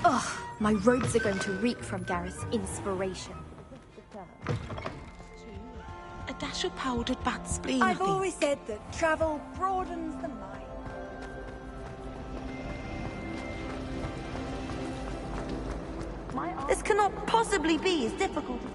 Ugh, my robes are going to reek from Gareth's inspiration. A dash of powdered bat spleen, I've always said that travel broadens the mind. This cannot possibly be as difficult as...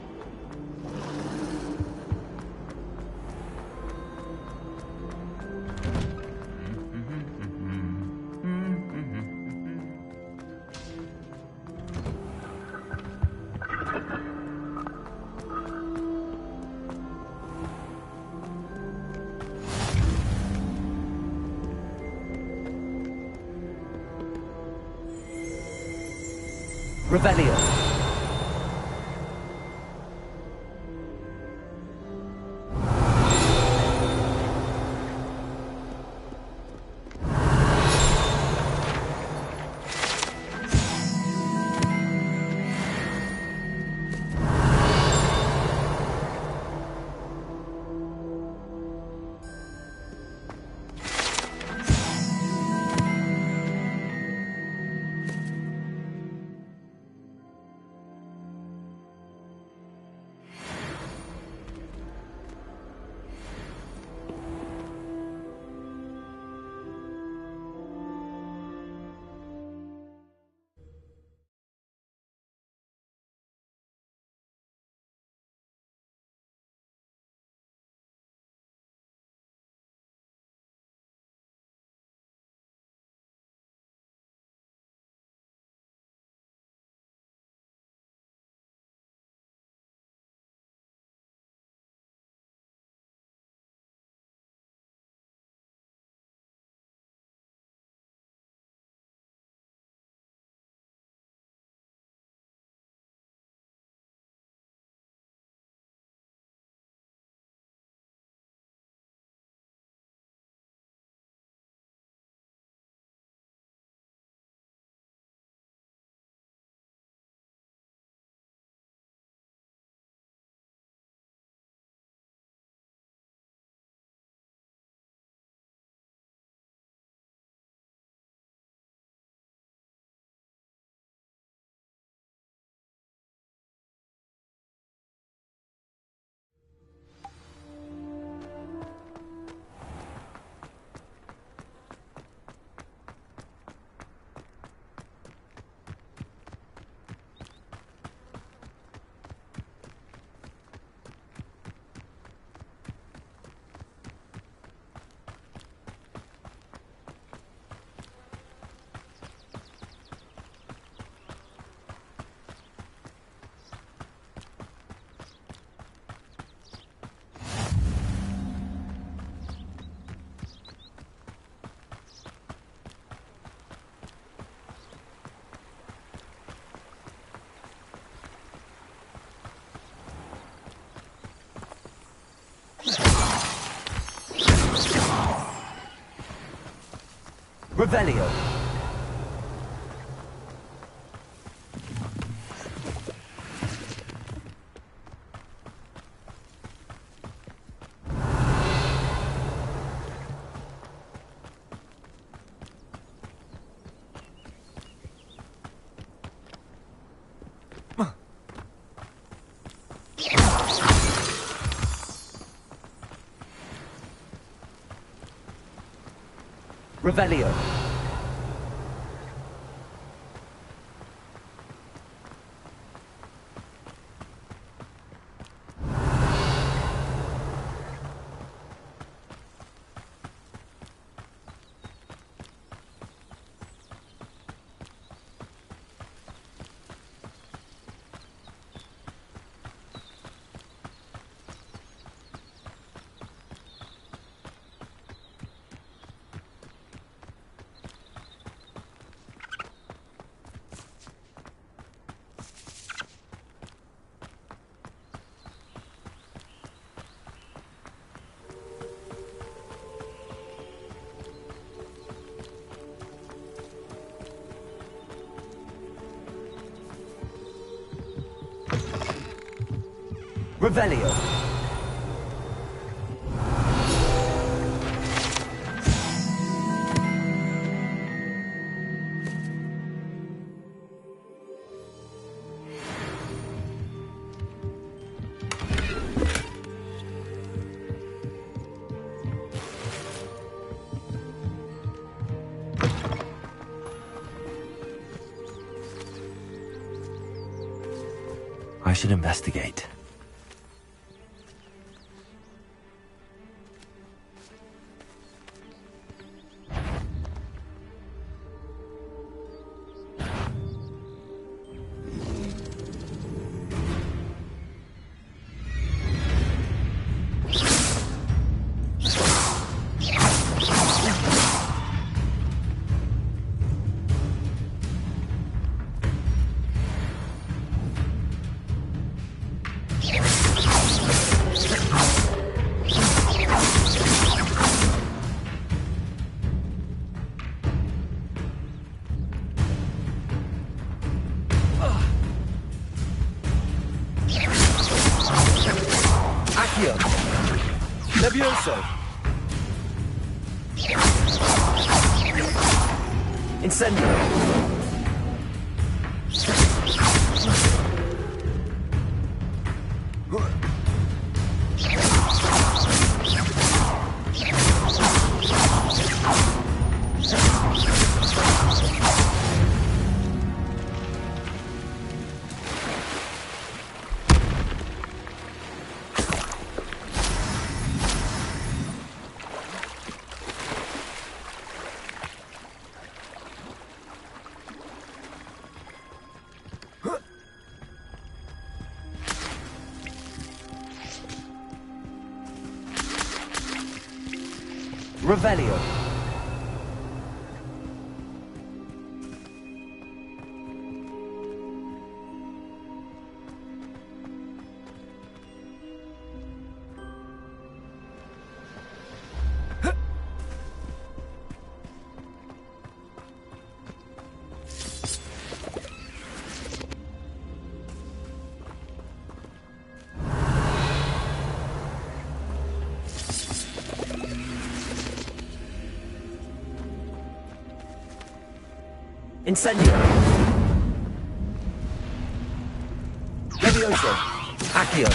Revelio. Revelio. Revelio. Revelio. I should investigate. Levioso! Incendio! Revelio. Incendio! Levioso! Accio!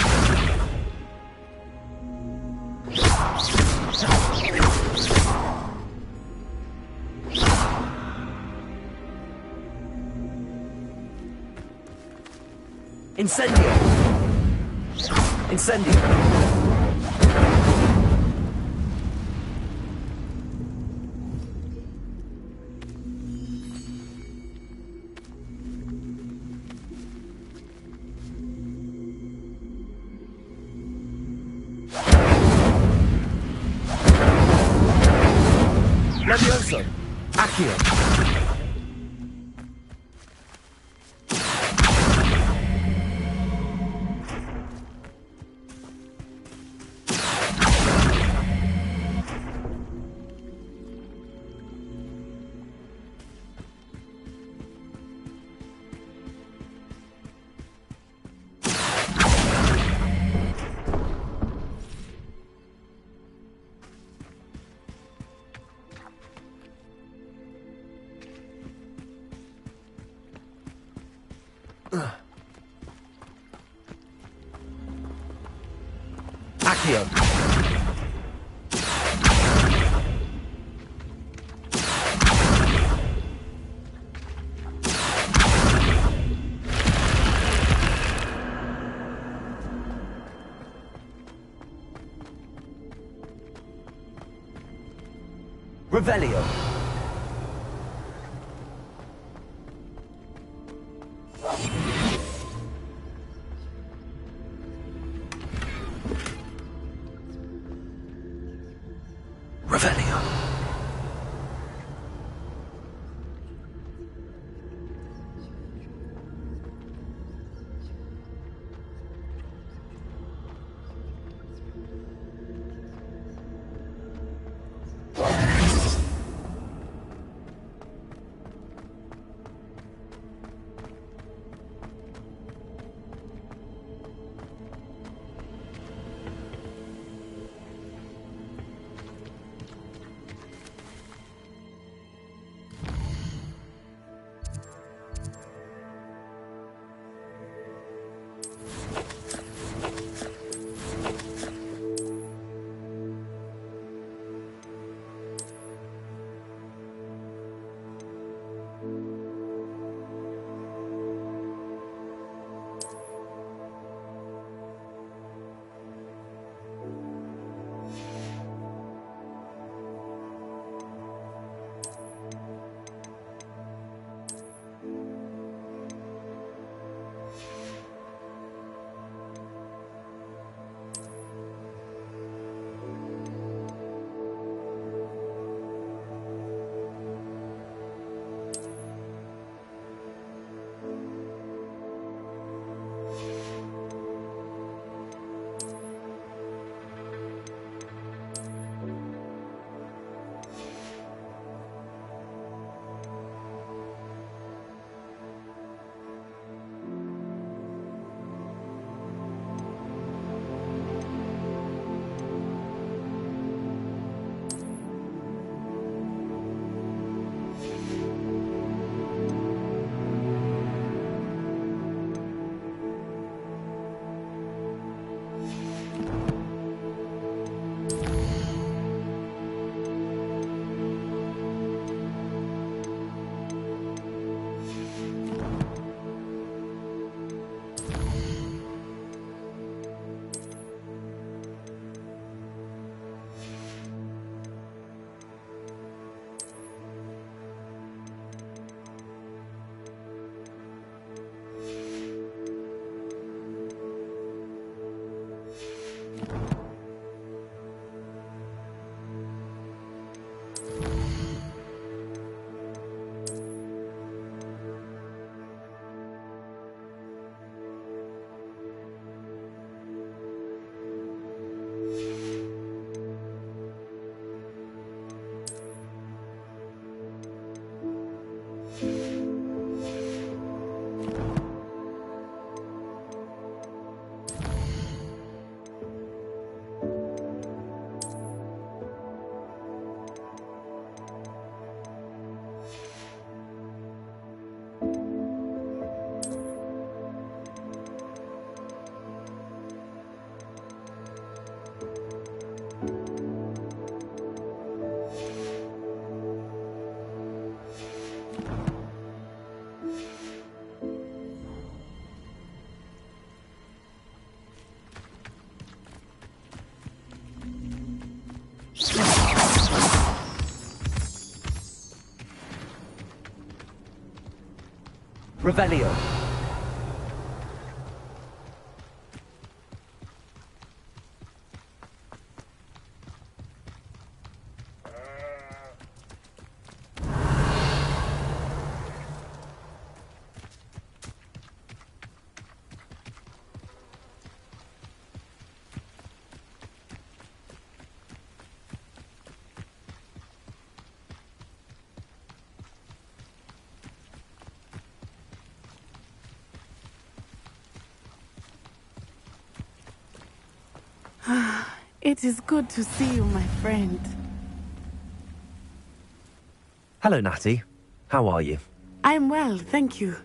Incendio! Incendio! Levioso! Accio! Accio! Revelio! Revelio! Revelio. It is good to see you, my friend. Hello, Natty. How are you? I'm well, thank you.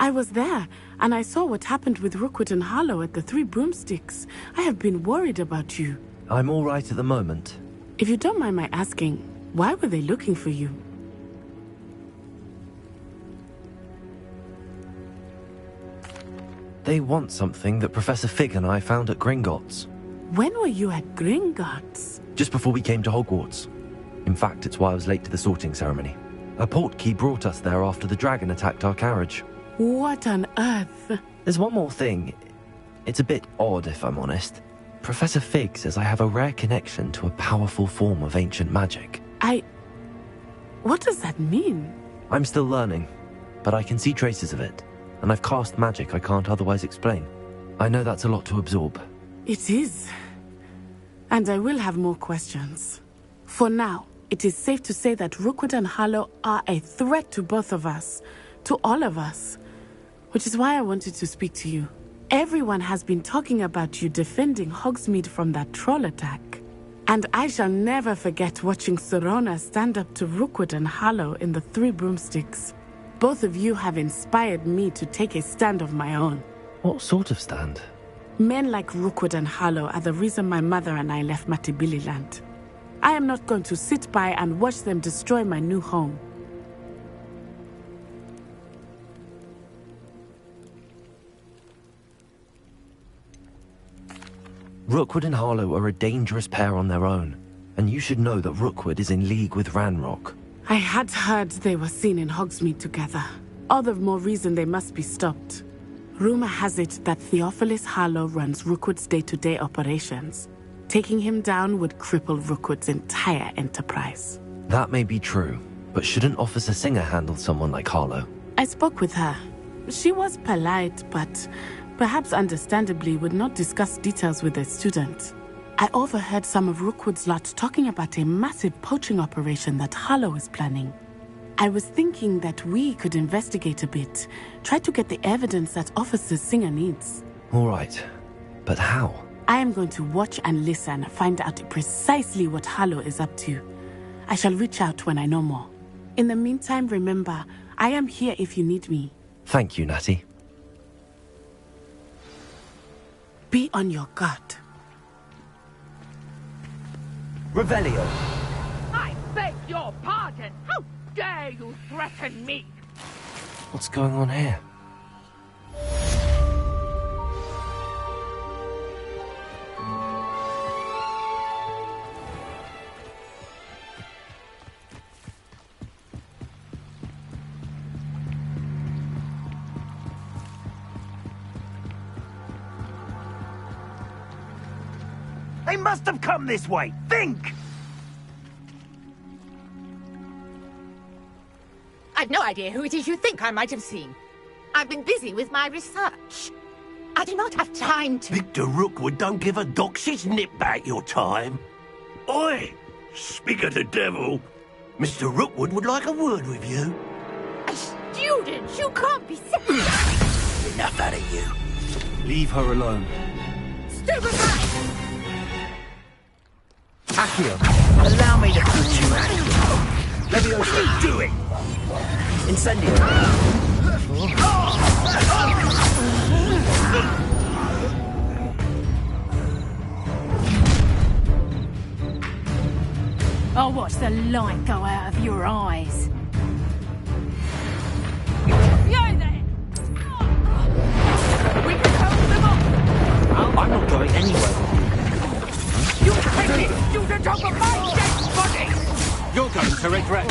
I was there, and I saw what happened with Rookwood and Harlow at the Three Broomsticks. I have been worried about you. I'm all right at the moment. If you don't mind my asking, why were they looking for you? They want something that Professor Fig and I found at Gringotts. When were you at Gringotts? Just before we came to Hogwarts. In fact, it's why I was late to the sorting ceremony. A portkey brought us there after the dragon attacked our carriage. What on earth? There's one more thing. It's a bit odd, if I'm honest. Professor Fig says I have a rare connection to a powerful form of ancient magic. What does that mean? I'm still learning, but I can see traces of it, and I've cast magic I can't otherwise explain. I know that's a lot to absorb. It is. And I will have more questions. For now, it is safe to say that Rookwood and Harlow are a threat to both of us, to all of us, which is why I wanted to speak to you. Everyone has been talking about you defending Hogsmeade from that troll attack. And I shall never forget watching Serona stand up to Rookwood and Harlow in the Three Broomsticks. Both of you have inspired me to take a stand of my own. What sort of stand? Men like Rookwood and Harlow are the reason my mother and I left Matabeleland. I am not going to sit by and watch them destroy my new home. Rookwood and Harlow are a dangerous pair on their own, and you should know that Rookwood is in league with Ranrock. I had heard they were seen in Hogsmeade together. All the more reason they must be stopped. Rumor has it that Theophilus Harlow runs Rookwood's day-to-day operations. Taking him down would cripple Rookwood's entire enterprise. That may be true, but shouldn't Officer Singer handle someone like Harlow? I spoke with her. She was polite, but perhaps understandably would not discuss details with a student. I overheard some of Rookwood's lot talking about a massive poaching operation that Harlow is planning. I was thinking that we could investigate a bit, try to get the evidence that Officer Singer needs. All right, but how? I am going to watch and listen, find out precisely what Harlow is up to. I shall reach out when I know more. In the meantime, remember, I am here if you need me. Thank you, Natty. Be on your guard. Revelio. I beg your pardon! How dare you threaten me? What's going on here? They must have come this way. Think! I've no idea who it is you think I might have seen. I've been busy with my research. I do not have time to... Victor Rookwood don't give a doxy's nip back your time. Oi! Speak of the devil. Mr. Rookwood would like a word with you. A student? You can't be serious. Enough out of you. Leave her alone. Stupefy! Accio. Allow me to put you out. Leviosa. Do it! Incendio. I'll watch the light go out of your eyes. Yo there! We can hold them off! I'm not going anywhere. You petty student over my dead body! You're going to regret.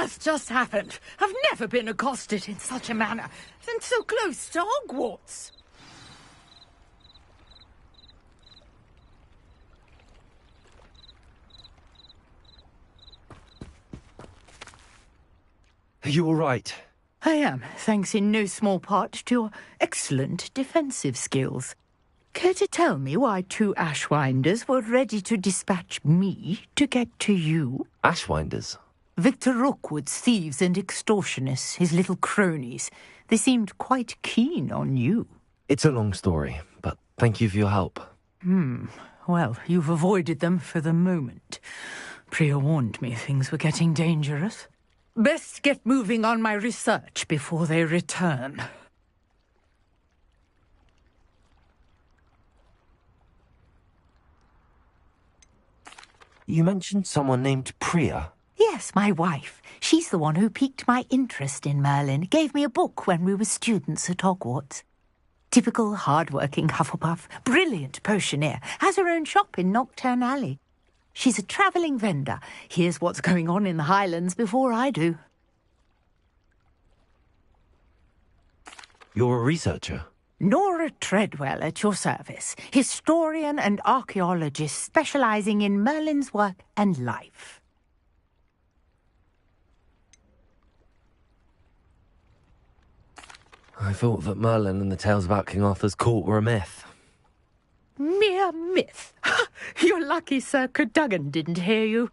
earth just happened? I've never been accosted in such a manner, and so close to Hogwarts. Are you all right? I am, thanks in no small part to your excellent defensive skills. Care to tell me why 2 Ashwinders were ready to dispatch me to get to you? Ashwinders? Victor Rookwood's thieves and extortionists, his little cronies. They seemed quite keen on you. It's a long story, but thank you for your help. Well, you've avoided them for the moment. Priya warned me things were getting dangerous. Best get moving on my research before they return. You mentioned someone named Priya. Yes, my wife. She's the one who piqued my interest in Merlin. Gave me a book when we were students at Hogwarts. Typical hard-working Hufflepuff. Brilliant potioneer. Has her own shop in Knockturn Alley. She's a travelling vendor. Hears what's going on in the Highlands before I do. You're a researcher? Nora Treadwell at your service. Historian and archaeologist specialising in Merlin's work and life. I thought that Merlin and the tales about King Arthur's court were a myth. Mere myth. You're lucky Sir Cadogan didn't hear you.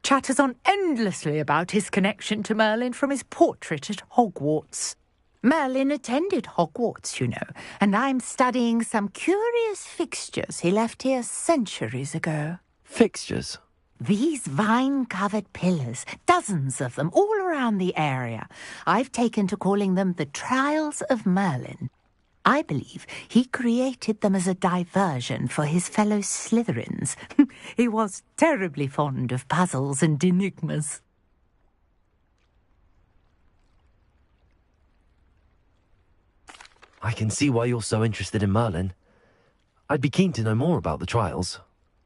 Chatters on endlessly about his connection to Merlin from his portrait at Hogwarts. Merlin attended Hogwarts, you know, and I'm studying some curious fixtures he left here centuries ago. Fixtures? These vine-covered pillars, dozens of them, all around the area. I've taken to calling them the Trials of Merlin. I believe he created them as a diversion for his fellow Slytherins. He was terribly fond of puzzles and enigmas. I can see why you're so interested in Merlin. I'd be keen to know more about the trials.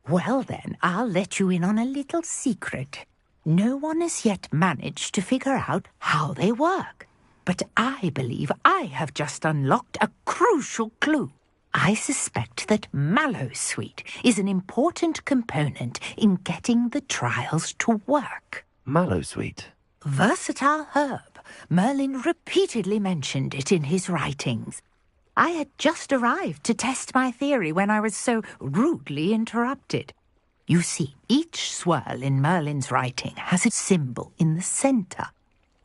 Well then, I'll let you in on a little secret. No one has yet managed to figure out how they work. But I believe I have just unlocked a crucial clue. I suspect that Mallowsweet is an important component in getting the trials to work. Mallowsweet? Versatile herb. Merlin repeatedly mentioned it in his writings. I had just arrived to test my theory when I was so rudely interrupted. You see, each swirl in Merlin's writing has a symbol in the centre.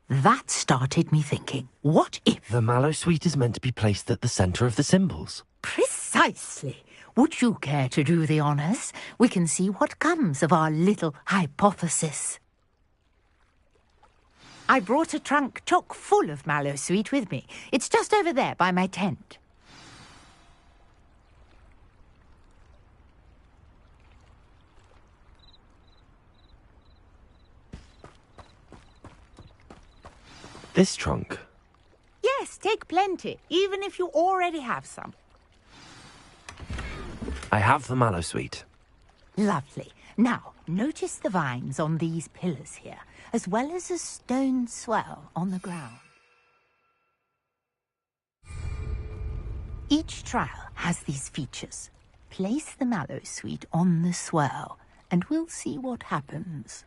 That started me thinking, what if... The Mallowsweet is meant to be placed at the centre of the symbols. Precisely. Would you care to do the honours? We can see what comes of our little hypothesis. I brought a trunk chock full of Mallowsweet with me. It's just over there by my tent. This trunk? Yes, take plenty, even if you already have some. I have the Mallowsweet. Lovely. Now, notice the vines on these pillars here, as well as a stone swell on the ground. Each trial has these features. Place the Mallowsweet on the swell, and we'll see what happens.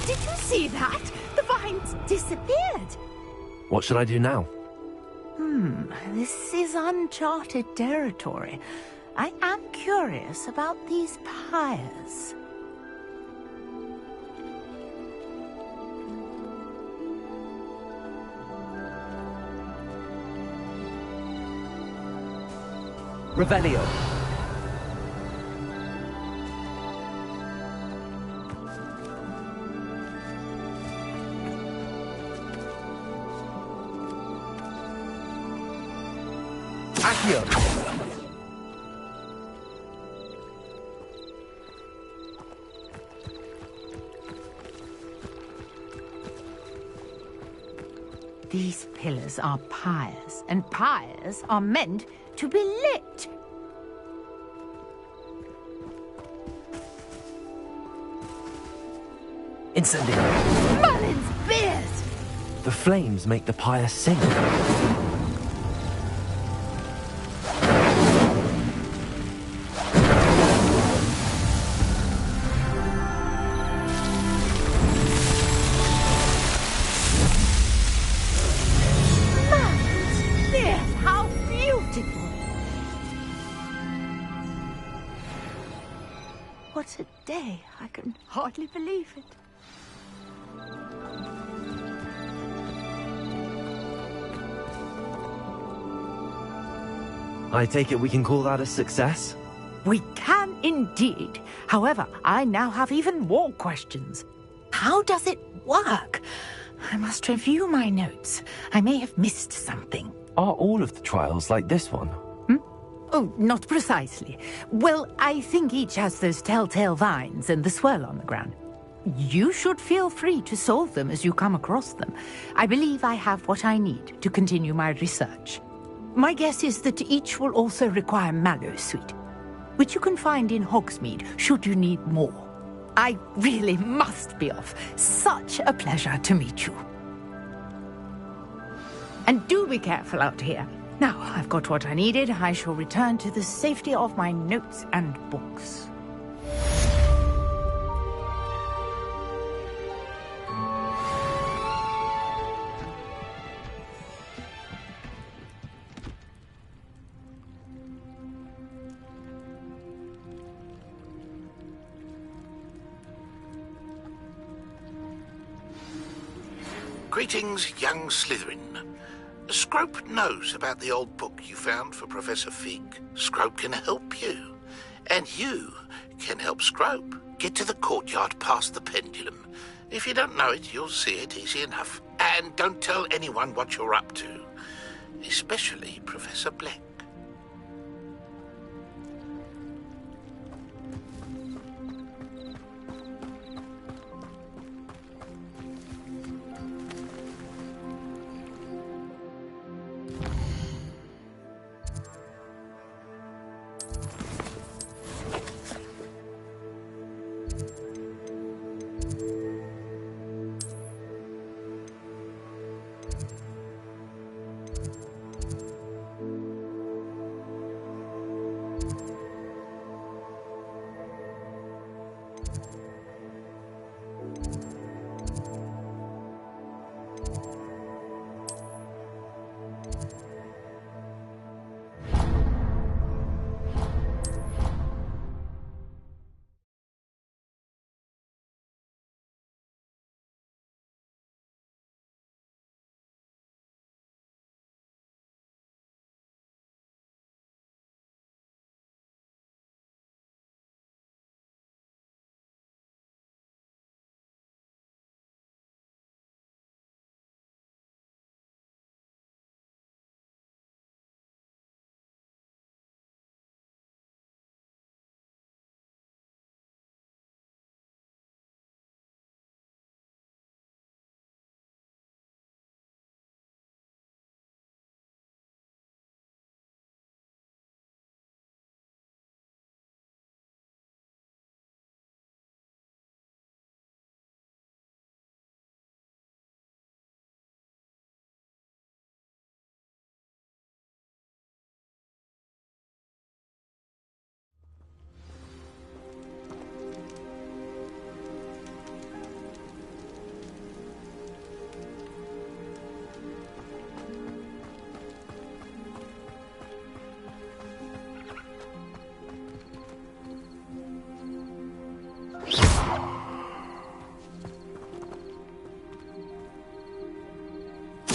Did you see that? The vines disappeared. What should I do now? This is uncharted territory. I am curious about these pyres. Revelio. Accio. These pillars are pyres, and pyres are meant to be lit. Incendiary! Merlin's beard! The flames make the pyre sing. Merlin's beard! How beautiful! What a day! I can hardly believe it. I take it we can call that a success? We can indeed. However, I now have even more questions. How does it work? I must review my notes. I may have missed something. Are all of the trials like this one? Oh, not precisely. Well, I think each has those telltale vines and the swirl on the ground. You should feel free to solve them as you come across them. I believe I have what I need to continue my research. My guess is that each will also require mallow sweet, which you can find in Hogsmeade should you need more. I really must be off. Such a pleasure to meet you. And do be careful out here. Now I've got what I needed, I shall return to the safety of my notes and books. Greetings, young Slytherin. Scrope knows about the old book you found for Professor Fig. Scrope can help you. And you can help Scrope. Get to the courtyard past the pendulum. If you don't know it, you'll see it easy enough. And don't tell anyone what you're up to. Especially Professor Black.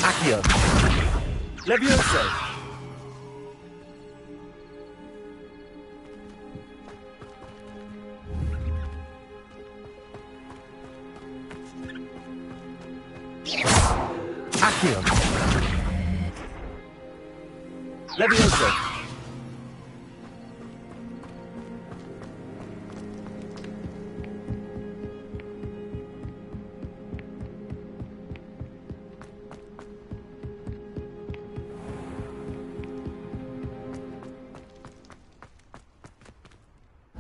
Accio. Levioso. Accio. Levioso.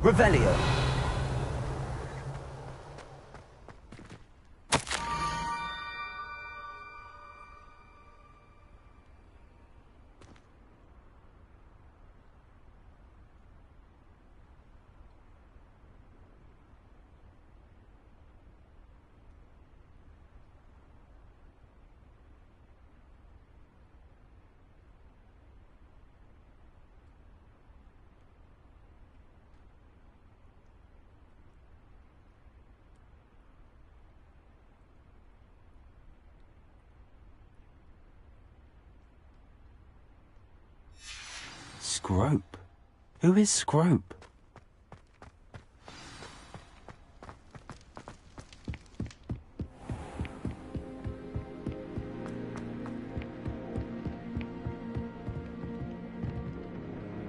Revelio. Scrope? Who is Scrope?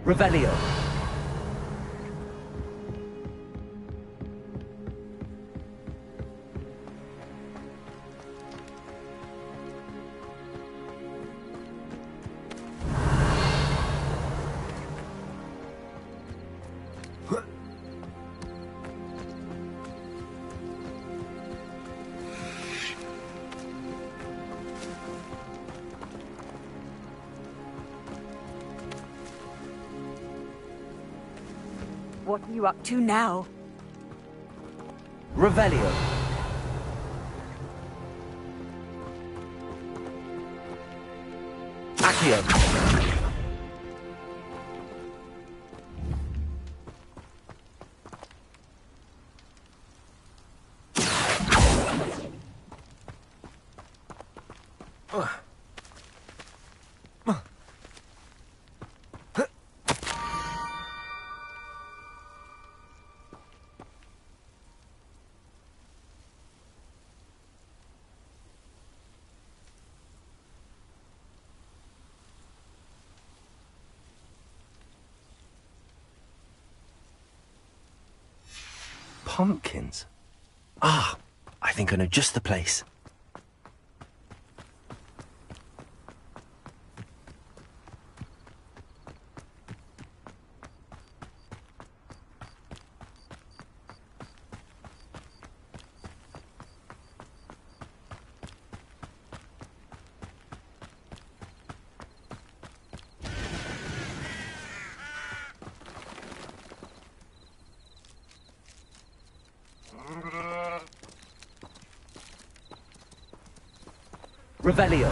Revelio. What are you up to now? Revelio. Accio. Pumpkins? Ah, I think I know just the place. Revelio.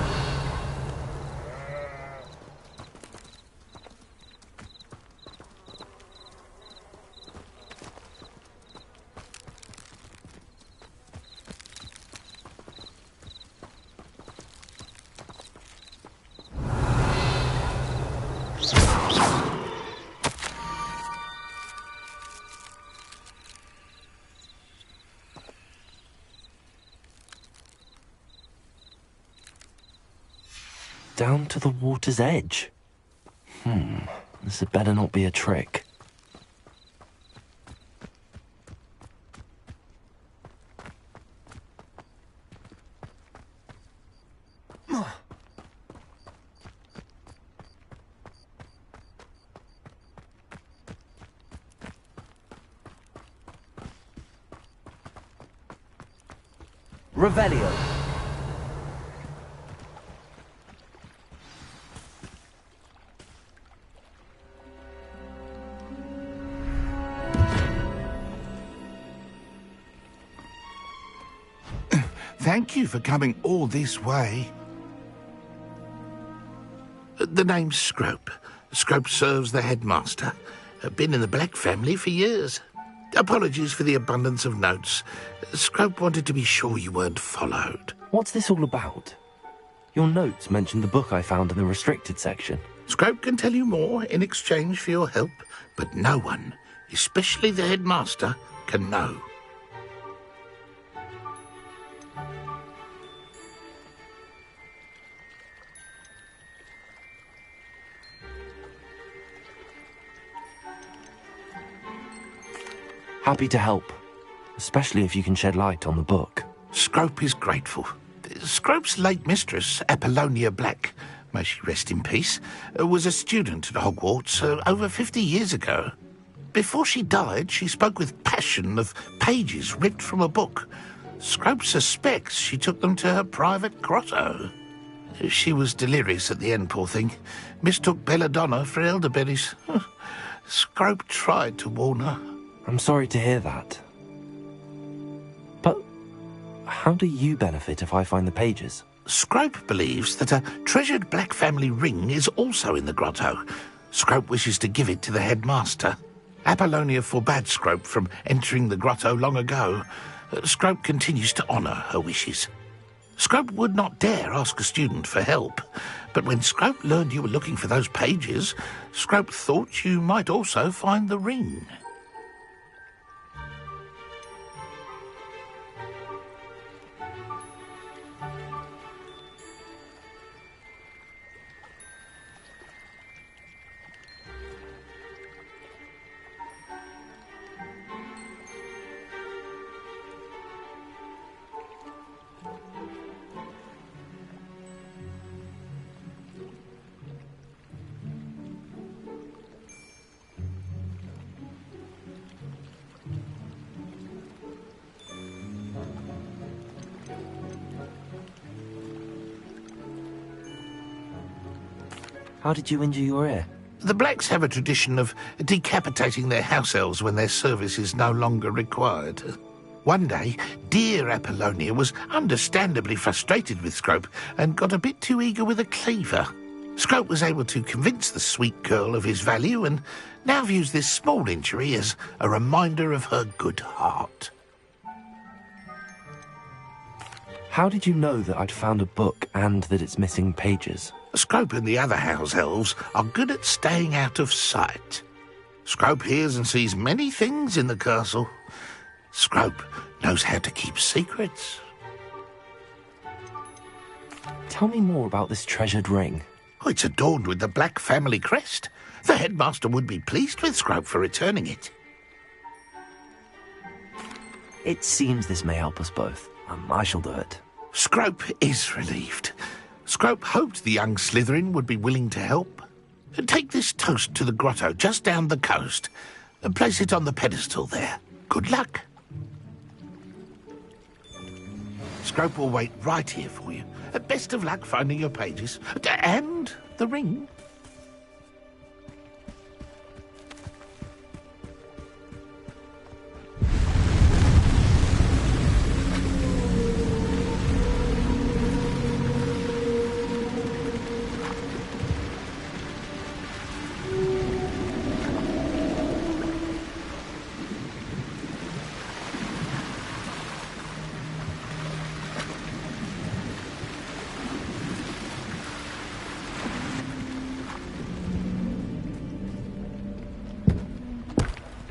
Down to the water's edge. This had better not be a trick. Revelio. Thank you for coming all this way. The name's Scrope. Scrope serves the headmaster. Been in the Black family for years. Apologies for the abundance of notes. Scrope wanted to be sure you weren't followed. What's this all about? Your notes mentioned the book I found in the restricted section. Scrope can tell you more in exchange for your help, but no one, especially the headmaster, can know. Happy to help, especially if you can shed light on the book. Scrope is grateful. Scrope's late mistress, Apollonia Black, may she rest in peace, was a student at Hogwarts over 50 years ago. Before she died, she spoke with passion of pages ripped from a book. Scrope suspects she took them to her private grotto. She was delirious at the end, poor thing. Mistook belladonna for elderberries. Scrope tried to warn her. I'm sorry to hear that. But how do you benefit if I find the pages? Scrope believes that a treasured black family ring is also in the grotto. Scrope wishes to give it to the headmaster. Apollonia forbade Scrope from entering the grotto long ago. Scrope continues to honour her wishes. Scrope would not dare ask a student for help, but when Scrope learned you were looking for those pages, Scrope thought you might also find the ring. How did you injure your ear? The blacks have a tradition of decapitating their house elves when their service is no longer required. One day, dear Apollonia was understandably frustrated with Scrope and got a bit too eager with a cleaver. Scrope was able to convince the sweet girl of his value and now views this small injury as a reminder of her good heart. How did you know that I'd found a book and that it's missing pages? Scrope and the other house elves are good at staying out of sight. Scrope hears and sees many things in the castle. Scrope knows how to keep secrets. Tell me more about this treasured ring. Oh, it's adorned with the black family crest. The headmaster would be pleased with Scrope for returning it. It seems this may help us both. I shall do it. Scrope is relieved. Scrope hoped the young Slytherin would be willing to help. Take this toast to the grotto just down the coast and place it on the pedestal there. Good luck. Scrope will wait right here for you. Best of luck finding your pages. And the ring.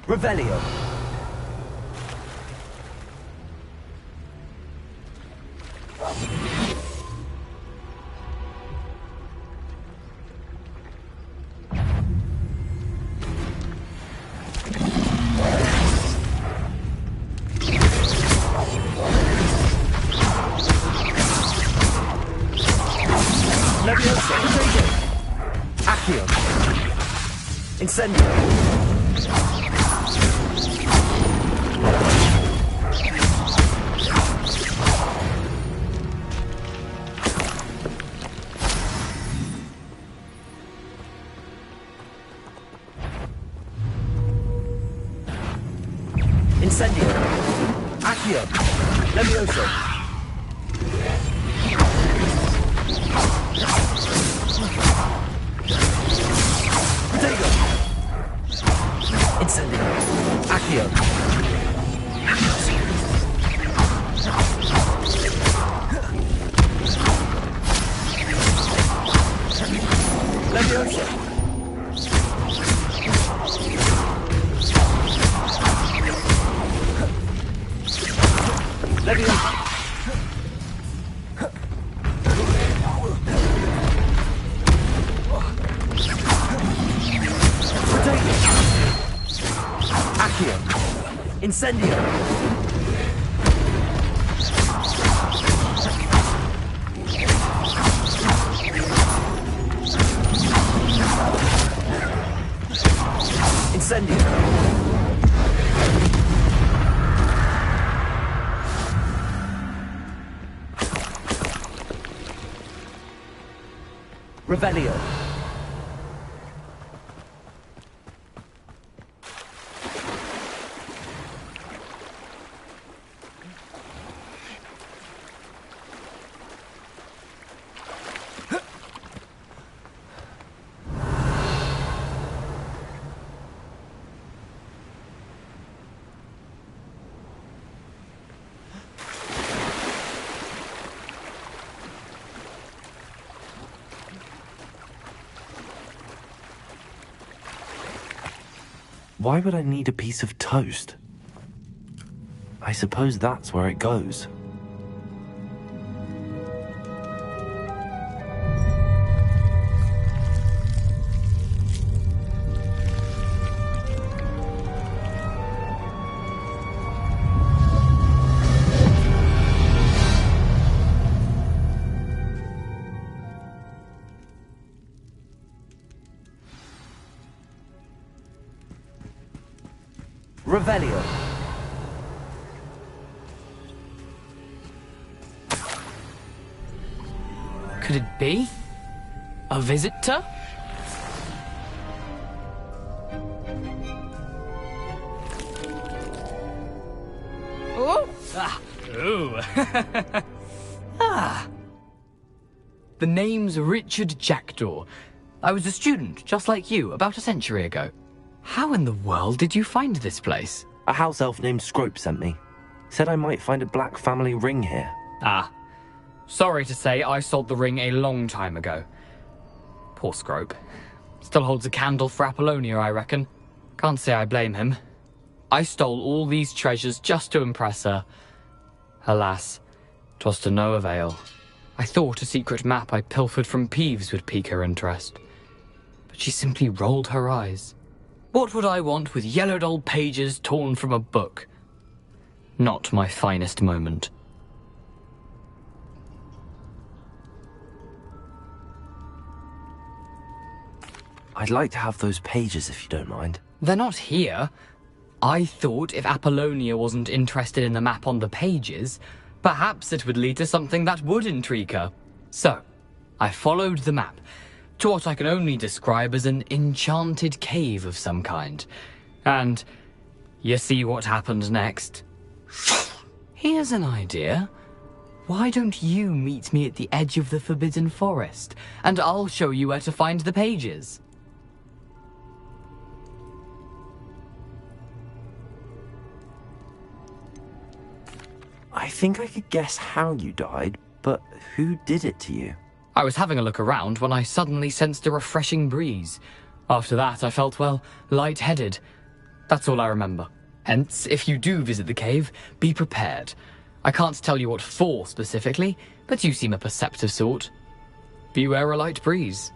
Revelio. Leviosa. Accio. Incendio. Incendio. Accio. Levioso. Protego. Incendio. Accio. Levioso. Levioso. Accio. Incendio. Incendio. Revelio. Why would I need a piece of toast? I suppose that's where it goes. Revelio. Could it be? A visitor? Oh! Ah! Ooh! Ah! The name's Richard Jackdaw. I was a student, just like you, about a century ago. How in the world did you find this place? A house elf named Scrope sent me. Said I might find a black family ring here. Ah. Sorry to say, I sold the ring a long time ago. Poor Scrope. Still holds a candle for Apollonia, I reckon. Can't say I blame him. I stole all these treasures just to impress her. Alas, 'twas to no avail. I thought a secret map I pilfered from Peeves would pique her interest. But she simply rolled her eyes. What would I want with yellowed old pages torn from a book? Not my finest moment. I'd like to have those pages if you don't mind. They're not here. I thought if Apollonia wasn't interested in the map on the pages, perhaps it would lead to something that would intrigue her. So, I followed the map to what I can only describe as an enchanted cave of some kind. And you see what happened next? Here's an idea. Why don't you meet me at the edge of the Forbidden Forest, and I'll show you where to find the pages? I think I could guess how you died, but who did it to you? I was having a look around when I suddenly sensed a refreshing breeze. After that, I felt, well, lightheaded. That's all I remember. Hence, if you do visit the cave, be prepared. I can't tell you what for specifically, but you seem a perceptive sort. Beware a light breeze.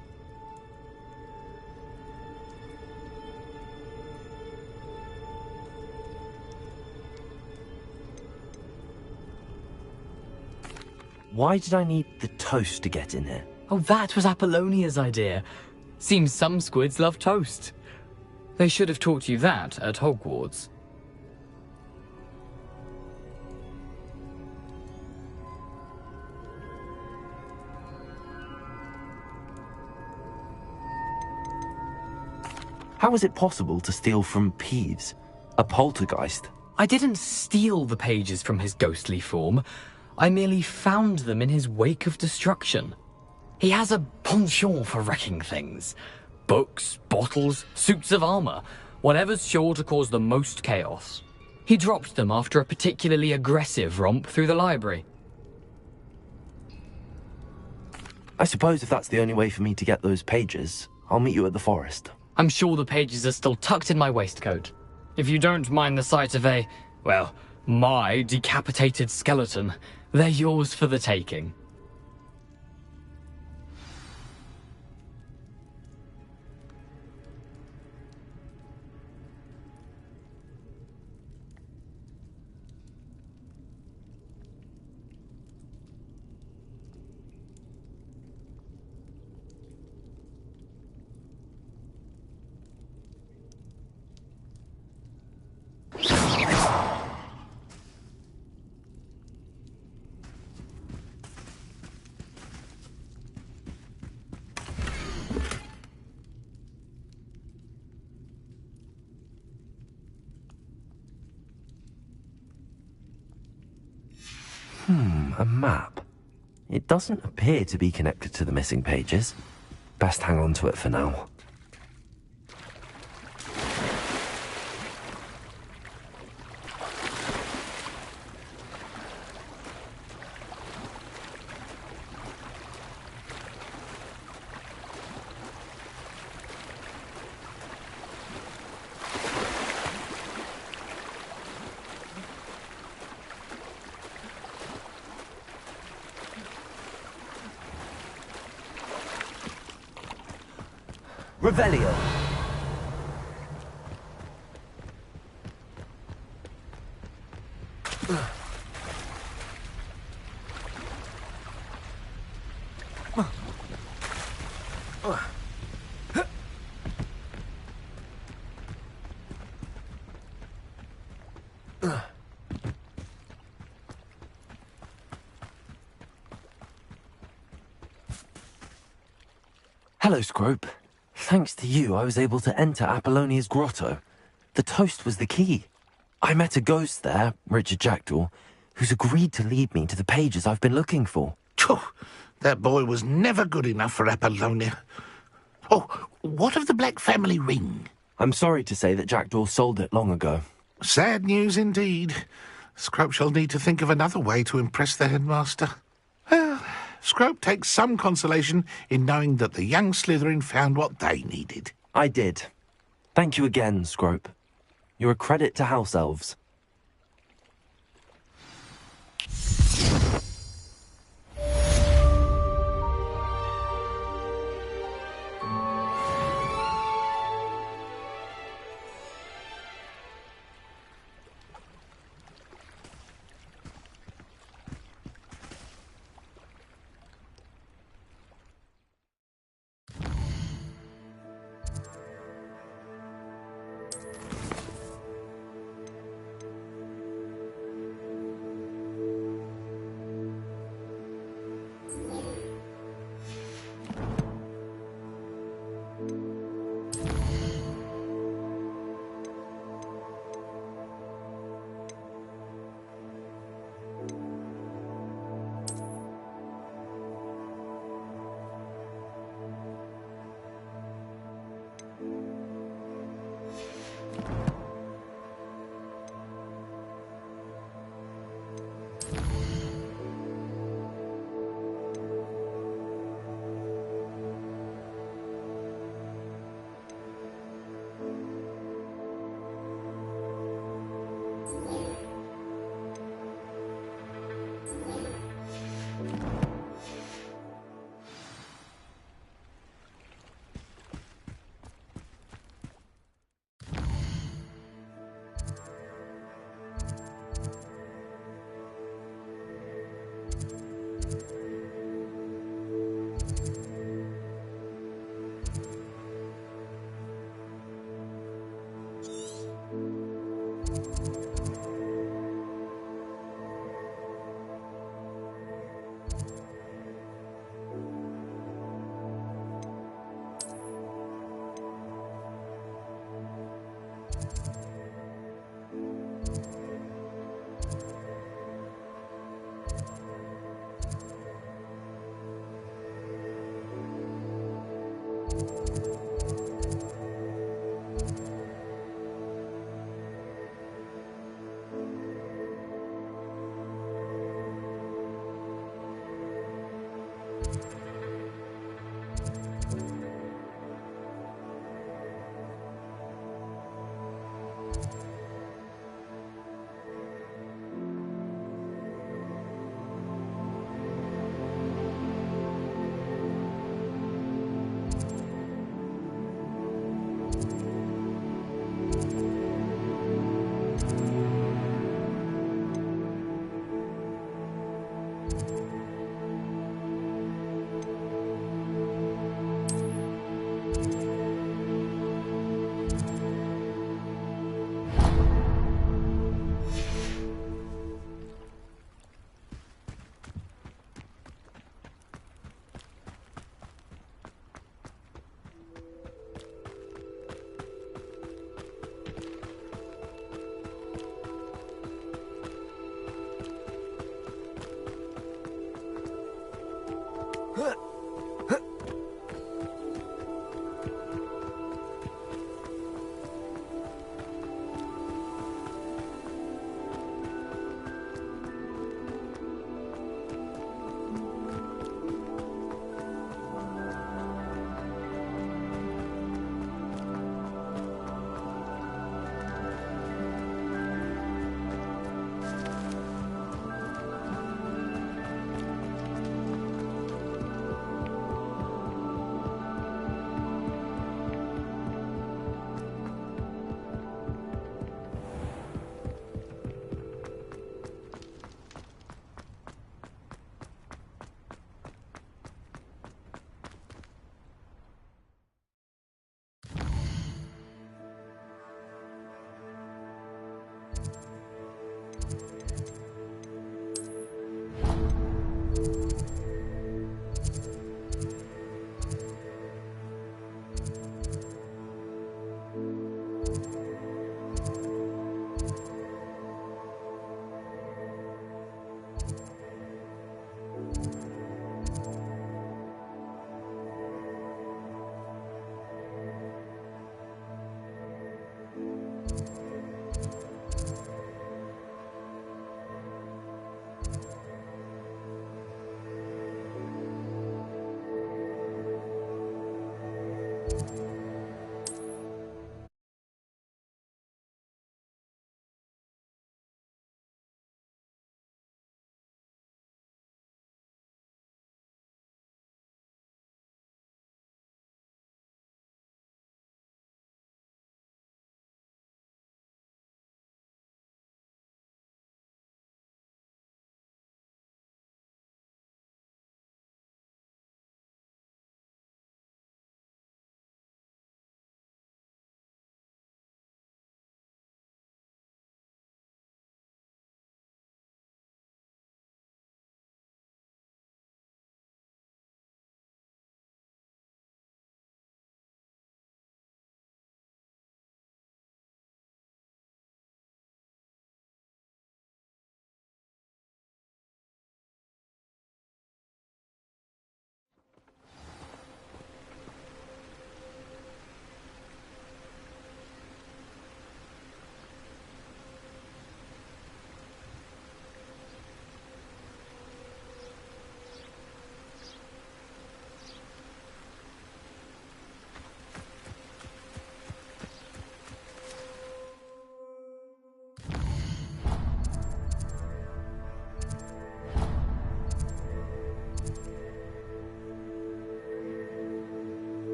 Why did I need the toast to get in here? Oh, that was Apollonia's idea. Seems some squids love toast. They should have taught you that at Hogwarts. How is it possible to steal from Peeves, a poltergeist? I didn't steal the pages from his ghostly form. I merely found them in his wake of destruction. He has a penchant for wrecking things. Books, bottles, suits of armor, whatever's sure to cause the most chaos. He dropped them after a particularly aggressive romp through the library. I suppose if that's the only way for me to get those pages, I'll meet you at the forest. I'm sure the pages are still tucked in my waistcoat. If you don't mind the sight of a, well, my decapitated skeleton, they're yours for the taking. A map. It doesn't appear to be connected to the missing pages. Best hang on to it for now. Revelio. Hello, Scrope. Thanks to you, I was able to enter Apollonia's grotto. The toast was the key. I met a ghost there, Richard Jackdaw, who's agreed to lead me to the pages I've been looking for. Phew, that boy was never good enough for Apollonia. Oh, what of the Black family ring? I'm sorry to say that Jackdaw sold it long ago. Sad news indeed. Scrope shall need to think of another way to impress the headmaster. Well, Scrope takes some consolation in knowing that the young Slytherin found what they needed. I did. Thank you again, Scrope. You're a credit to House Elves.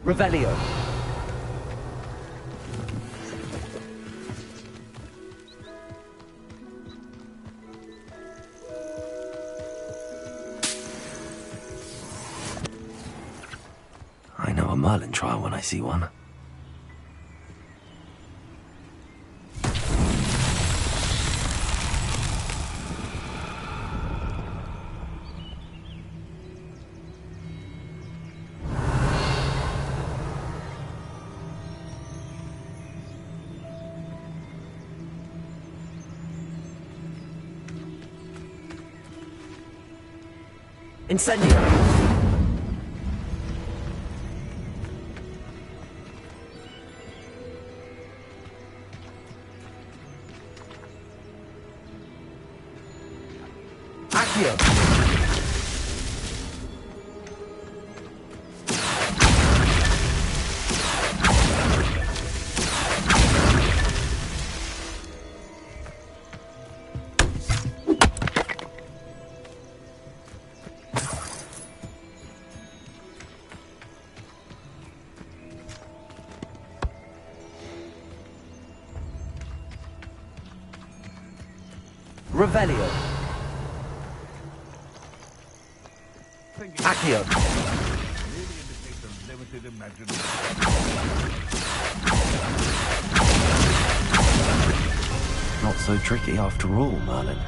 Revelio. I know a Merlin trial when I see one. Incendio! Accio! Revelio. Accio. Not so tricky after all, Merlin.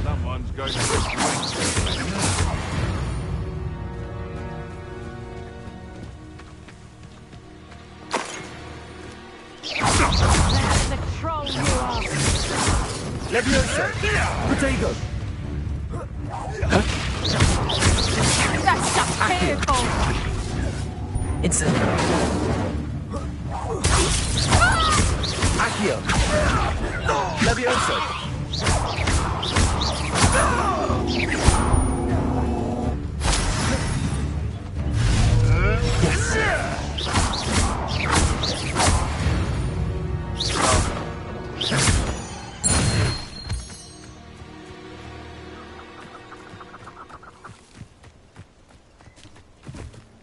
Someone's going to... That's the troll you are. Levioso! Protego! That's the vehicle. Incendio! Accio! Levioso!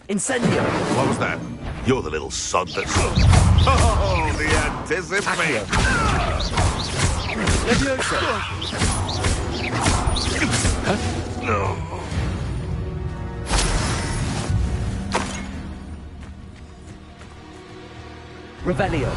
Incendio! What was that? You're the little sod that's... Oh, the anticipation! Levioso! No. Revelio!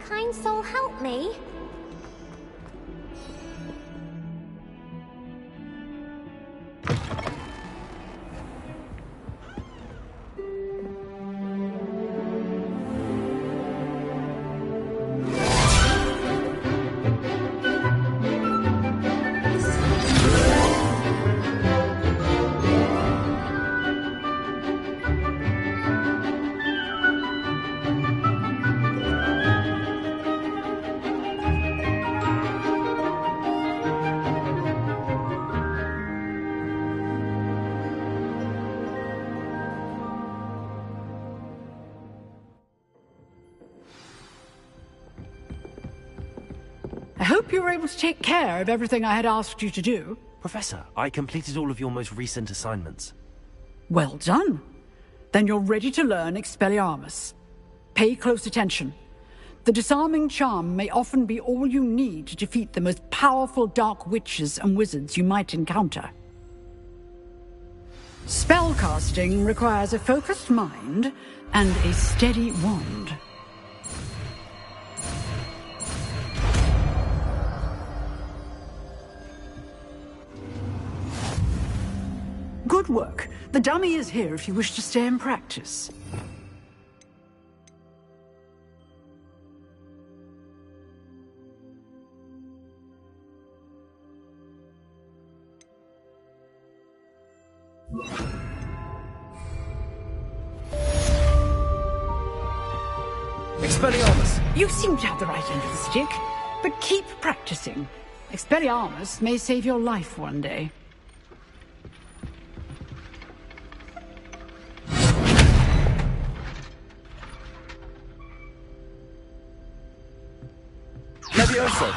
Kind soul help me? I hope you were able to take care of everything I had asked you to do. Professor, I completed all of your most recent assignments. Well done. Then you're ready to learn Expelliarmus. Pay close attention. The disarming charm may often be all you need to defeat the most powerful dark witches and wizards you might encounter. Spellcasting requires a focused mind and a steady wand. Good work. The dummy is here if you wish to stay and practice. Expelliarmus! You seem to have the right end of the stick, but keep practicing. Expelliarmus may save your life one day. Levioso!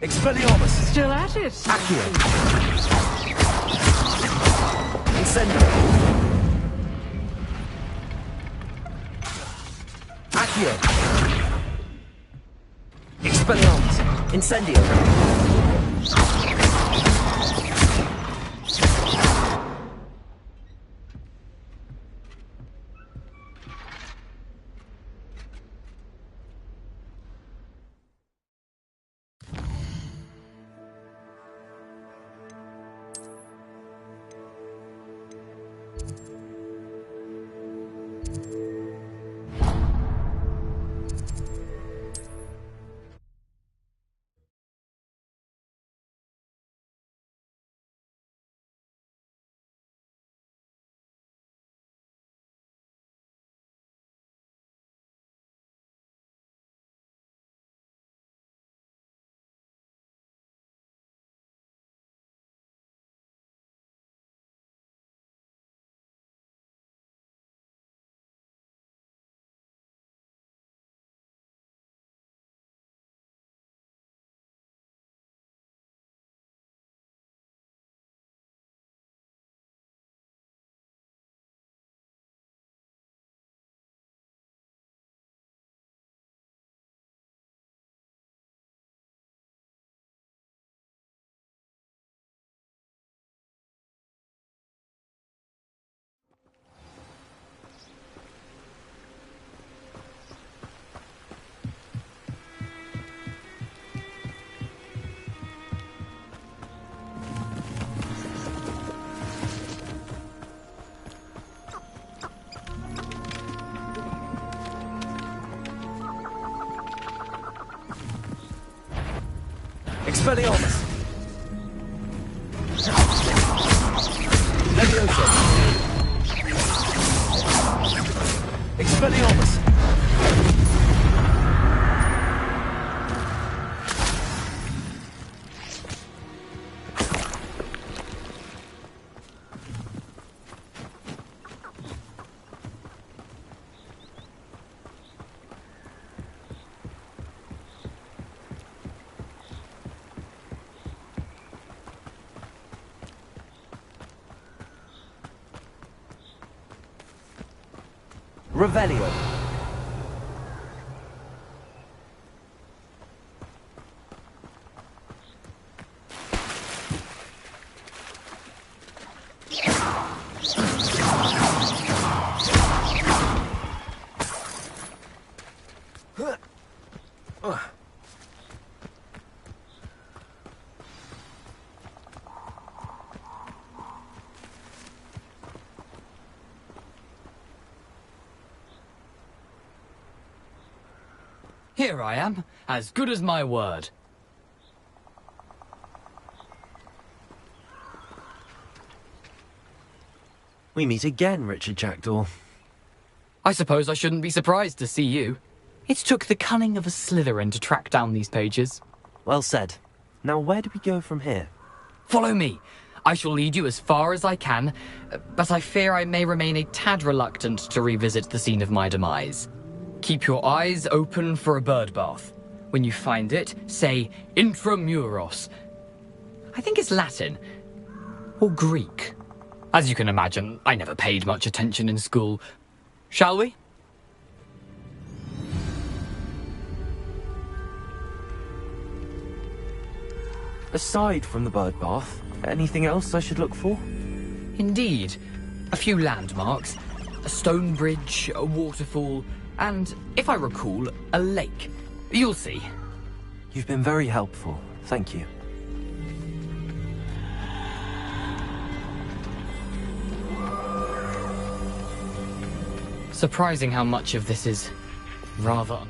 Expelliarmus! Still at it. Accio! Incendio! Accio! Expelliarmus! Incendio! Expelliarmus! Levioso! Expelliarmus! Revelio. Here I am, as good as my word. We meet again, Richard Jackdaw. I suppose I shouldn't be surprised to see you. It took the cunning of a Slytherin to track down these pages. Well said. Now where do we go from here? Follow me. I shall lead you as far as I can, but I fear I may remain a tad reluctant to revisit the scene of my demise. Keep your eyes open for a bird bath. When you find it, say intramuros. I think it's Latin. Or Greek. As you can imagine, I never paid much attention in school. Shall we? Aside from the bird bath, anything else I should look for? Indeed. A few landmarks. A stone bridge, a waterfall, and, if I recall, a lake. You'll see. You've been very helpful. Thank you. Surprising how much of this is rather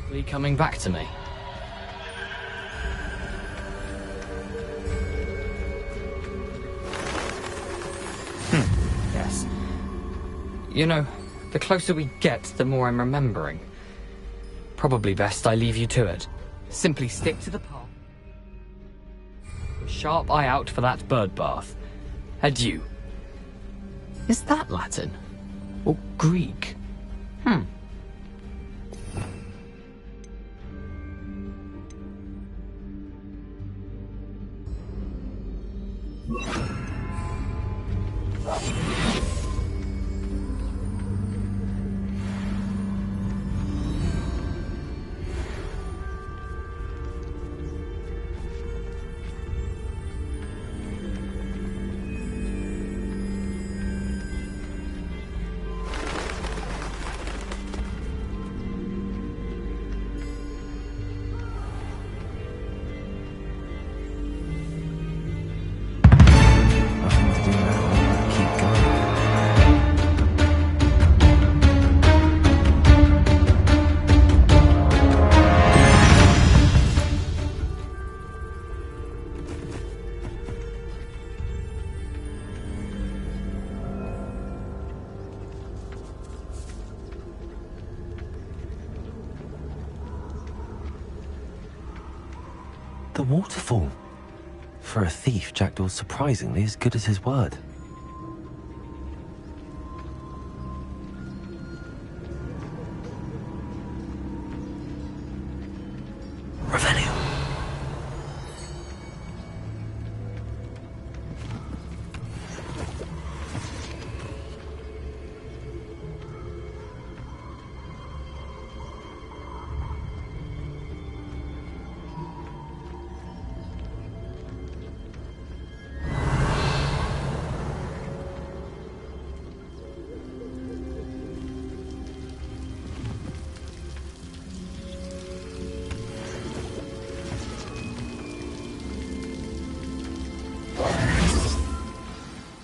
Really coming back to me. Yes. You know, the closer we get, the more I'm remembering. Probably best I leave you to it. Simply stick to the path. Sharp eye out for that bird bath. Adieu. Is that Latin? Or Greek? The waterfall. For a thief, Jackdaw's surprisingly as good as his word. Revelio.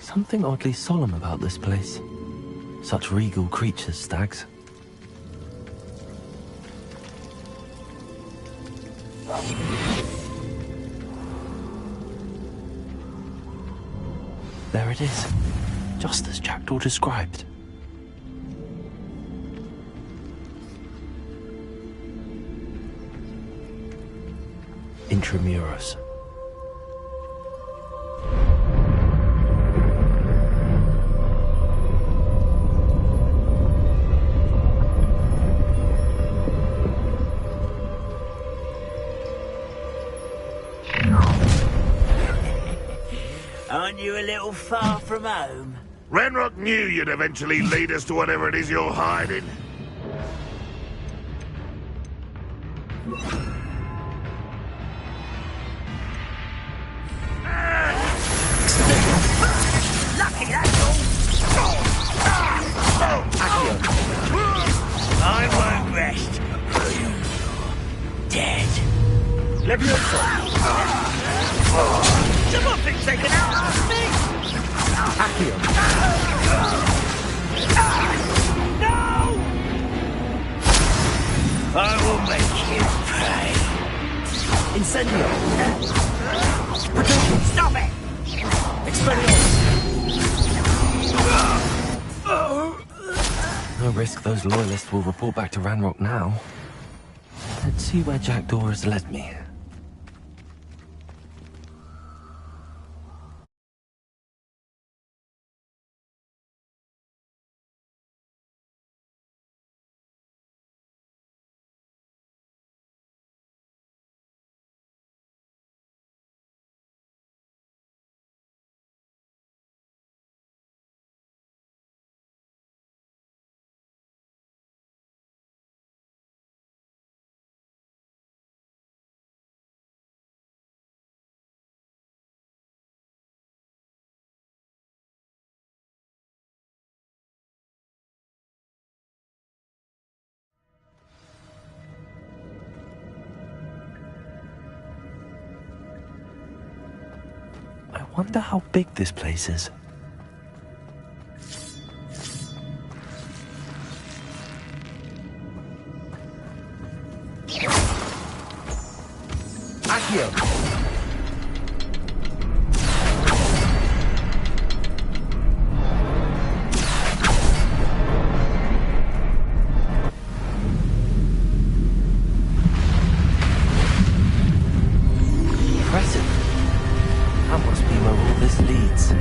Something oddly solemn about this place. Such regal creatures, stags. There it is, just as Jackdaw described. Intramuros. Aren't you a little far from home? Ranrock knew you'd eventually lead us to whatever it is you're hiding. Lucky, that's all! I won't rest. Dead. Something's taken out of me! No! I will make you pay. Incendio! Stop it! No risk those loyalists will report back to Ranrock now. Let's see where Jackdaw has led me. I wonder how big this place is. Accio! Impressive. That must be where all this leads.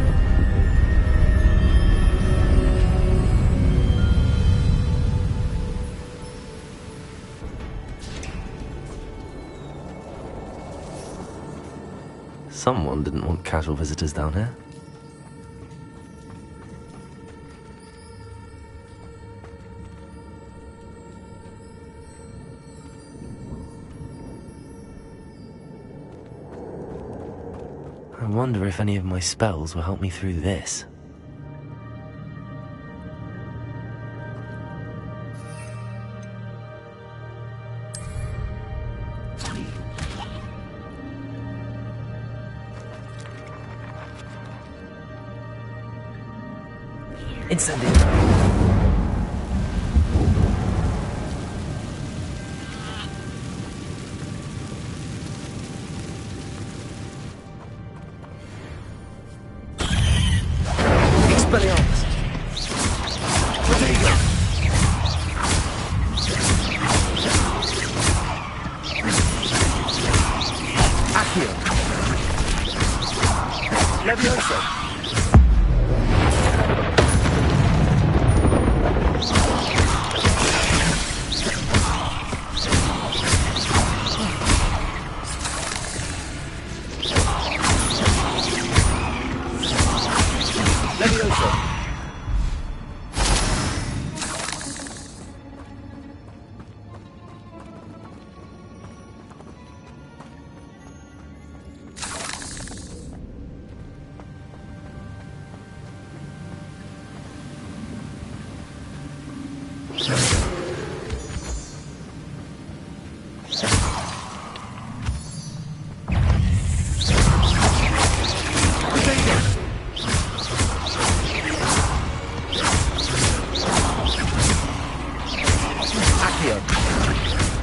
Someone didn't want casual visitors down here. I wonder if any of my spells will help me through this. Incendio. Expelliarmus. Protego. Accio. Levioso.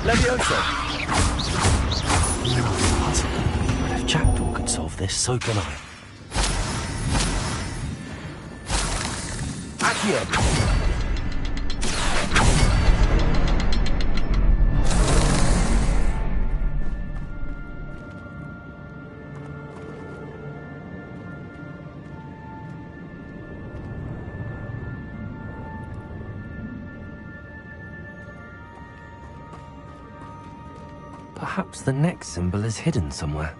Levioso. But if Jackdaw could solve this, so can I. Accio. Perhaps the next symbol is hidden somewhere.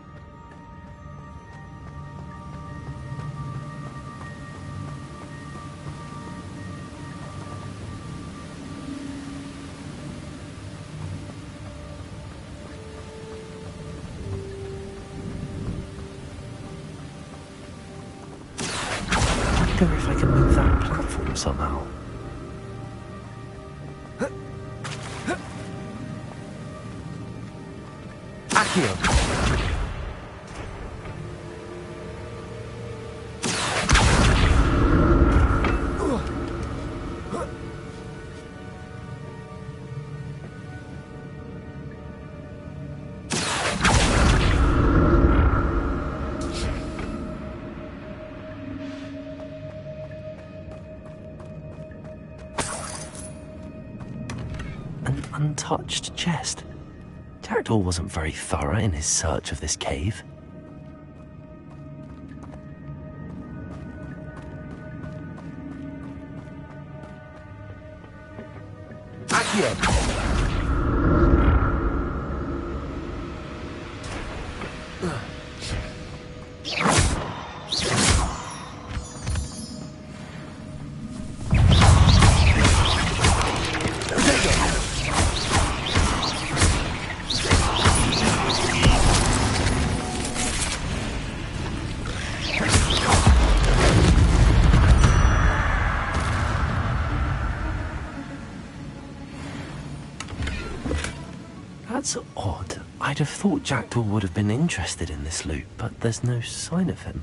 I wonder if I can move that platform somehow. Accio. An untouched chest. Jackdaw wasn't very thorough in his search of this cave. Accio! That's odd. I'd have thought Jackdaw would have been interested in this loot, but there's no sign of him.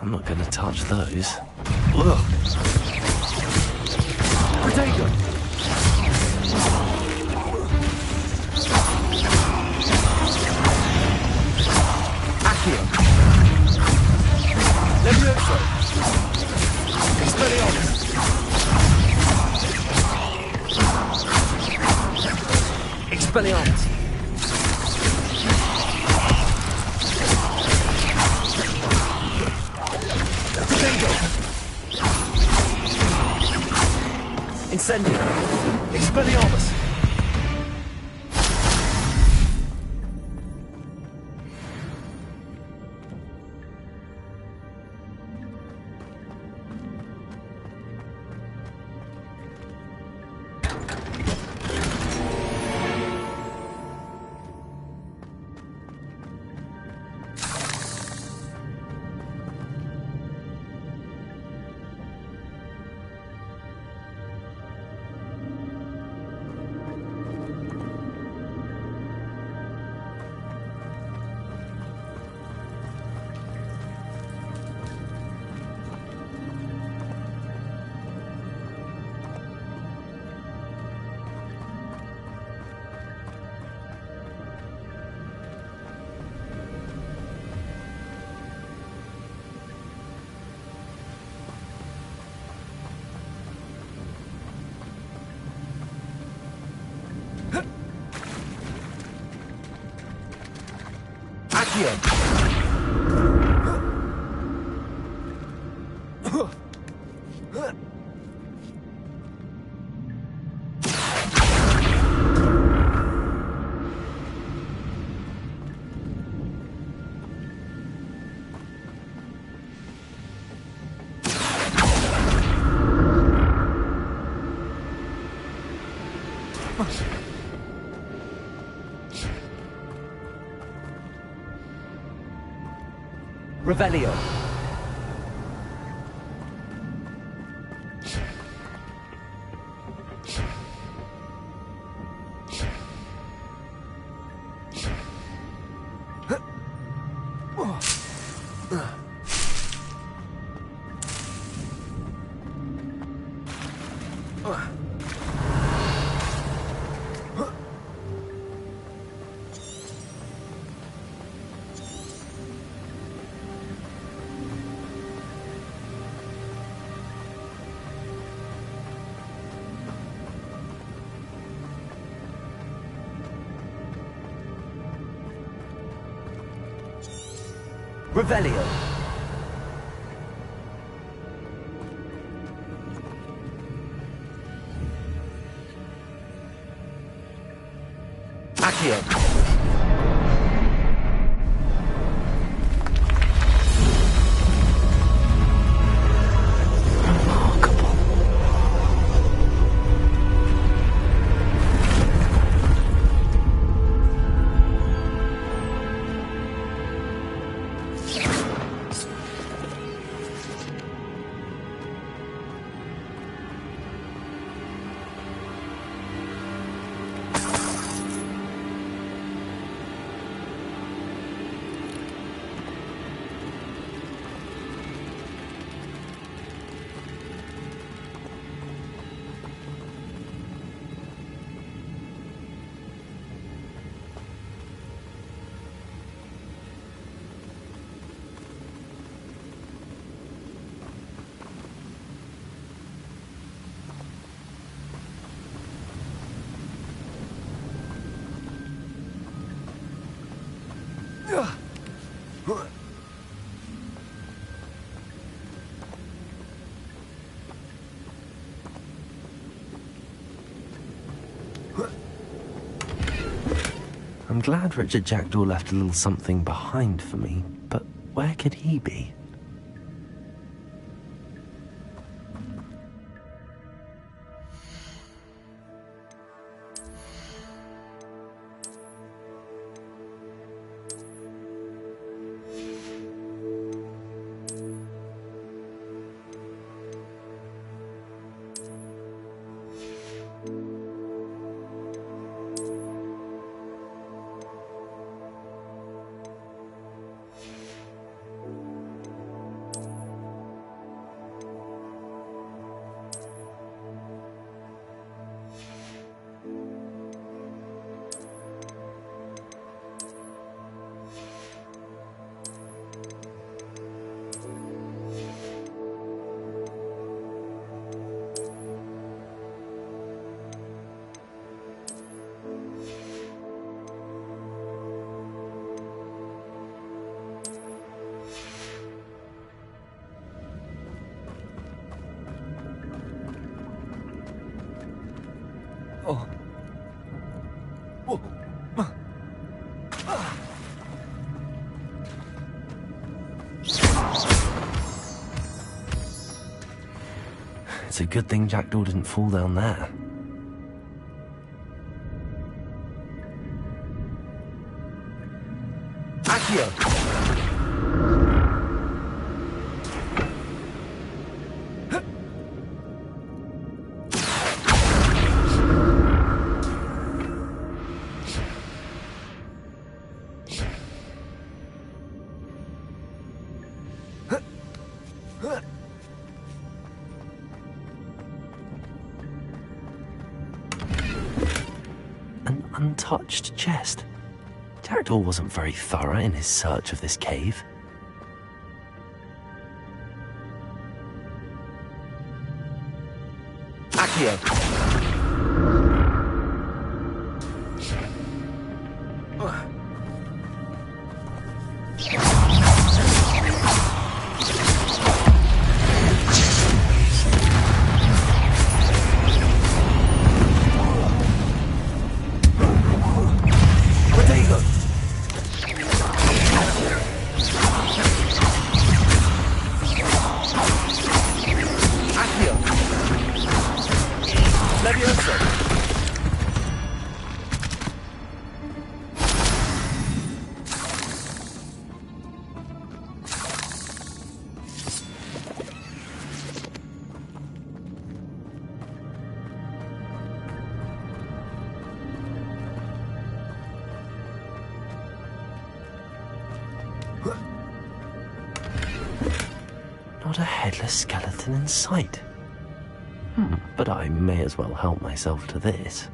I'm not going to touch those. Ugh. Potato! Accio! Levioso! Expelliarmus! Expelliarmus! Incendio! Expelliarmus! Revelio. Revelio. Accio. I'm glad Richard Jackdaw left a little something behind for me, but where could he be? Oh. Oh. It's a good thing Jackdaw didn't fall down there. Accio! An untouched chest. Jackdaw wasn't very thorough in his search of this cave. Accio! Not a headless skeleton in sight. But I may as well help myself to this.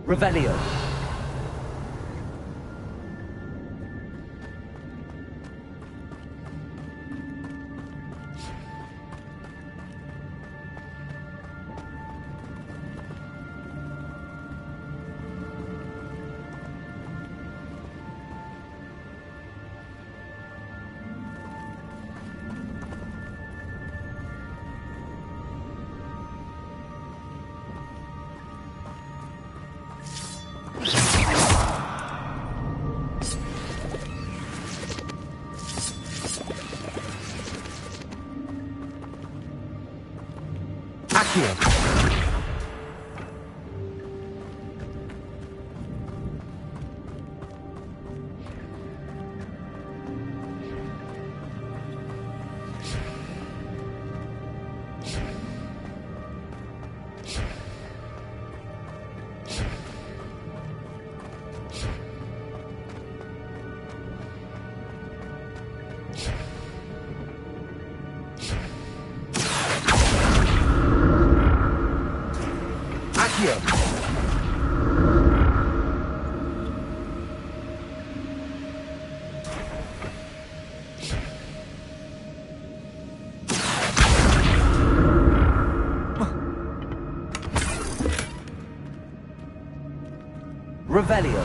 Revelio. Accio. Revelio.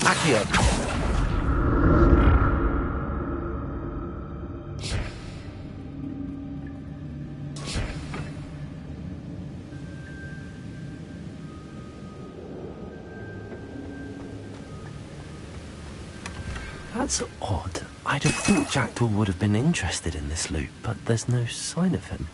Accio. That's odd. I'd have thought Jackdaw would have been interested in this loot, but there's no sign of him.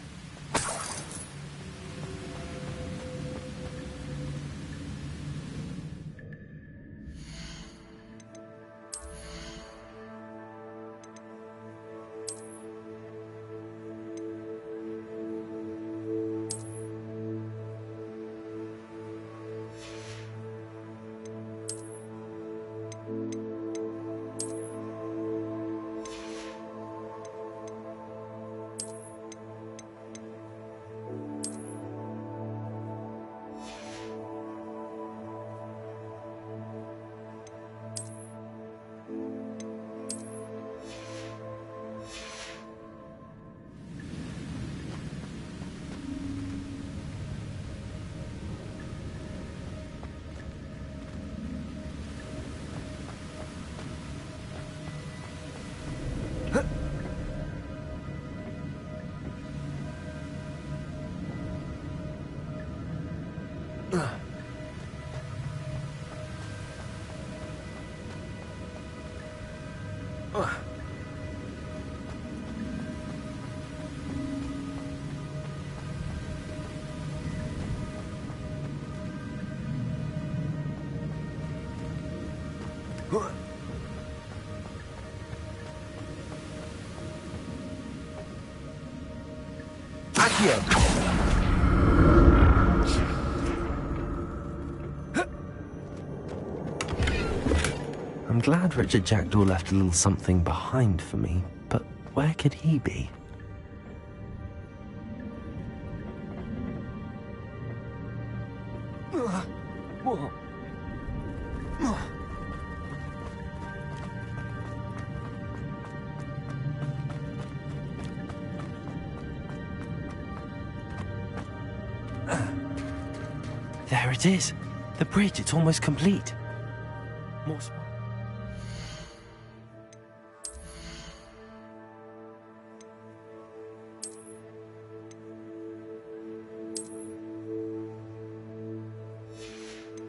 I'm glad Richard Jackdaw left a little something behind for me, but where could he be? There it is. The bridge, it's almost complete. More